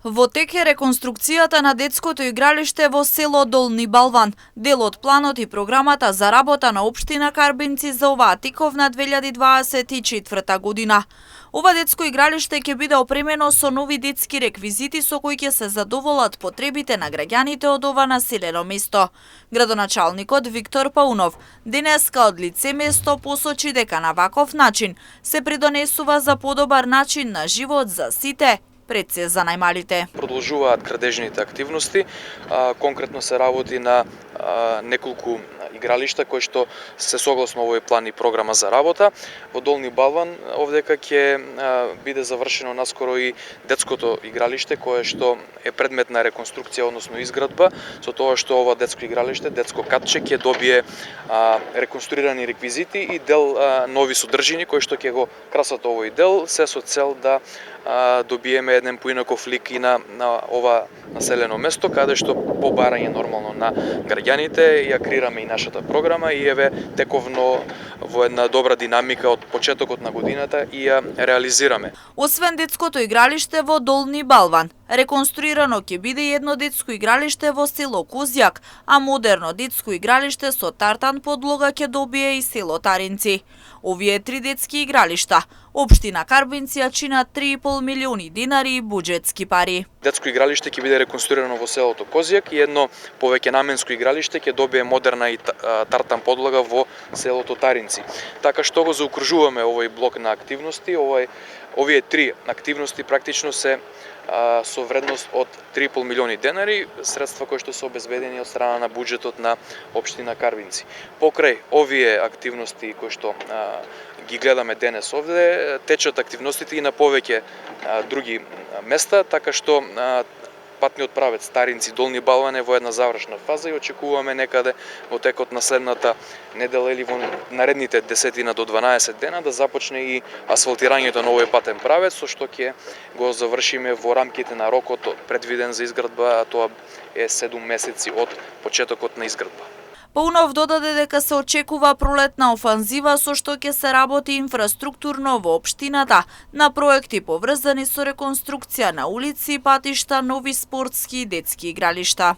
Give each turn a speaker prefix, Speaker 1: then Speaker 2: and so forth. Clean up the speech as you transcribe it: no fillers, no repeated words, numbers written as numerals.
Speaker 1: Во тек е реконструкцијата на детското игралиште во село Долни Балван. Дел од планот и програмата за работа на општина Карбинци за оваа тиковна 2024 година. Ова детско игралиште ќе биде опремено со нови детски реквизити со кои ќе се задоволат потребите на граѓаните од ова населено место. Градоначалникот Виктор Паунов денеска од лице место посочи дека на ваков начин се придонесува за подобар начин на живот за сите, пред се за најмалите.
Speaker 2: Продолжуваат градежните активности, конкретно се работи на неколку игралишта кои што се согласно овој план и програма за работа. Во Долни Балван овдека ќе биде завршено наскоро и детското игралиште кое што е предмет на реконструкција, односно изградба, со тоа што ова детско игралиште, детско катче ќе добие реконструирани реквизити и дел нови содржини кои што ќе го красат овој дел, се со цел да добиеме еден поинаков лик и на ова населено место, каде што по барање нормално на граѓаните ја креираме и нашата програма и еве тековно во една добра динамика од почетокот на годината и ја реализираме.
Speaker 1: Освен детското игралиште во Долни Балван, реконструирано ќе биде и едно детско игралиште во село Кузјак, а модерно детско игралиште со тартан подлога ќе добие и село Таринци. Овие три детски игралишта општина Карбинци ја чинат 3,5 милиони динари и буџетски пари.
Speaker 2: Детско игралиште ќе биде реконструирано во селото Козјак и едно повеќе наменско игралиште ќе добие модерна и тартан подлога во селото Таринци. Така што го заокружуваме овој блок на активности, овие три активности практично се со вредност од 3,5 милиони денари, средства кои што се обезбедени од страна на буџетот на општина Карбинци. Покрај овие активности кои што ги гледаме денес овде, течат активностите и на повеќе други места, така што патниот правец Таринци Долни Балван е во една завршна фаза и очекуваме некаде во текот на следната недела или во наредните 10 до 12 дена да започне и асфалтирањето на овој патен правец, со што ќе го завршиме во рамките на рокот предвиден за изградба, а тоа е 7 месеци од почетокот на изградба.
Speaker 1: Паунов додаде дека се очекува пролетна офанзива со што ќе се работи инфраструктурно во општината на проекти поврзани со реконструкција на улици, патишта, нови спортски и детски игралишта.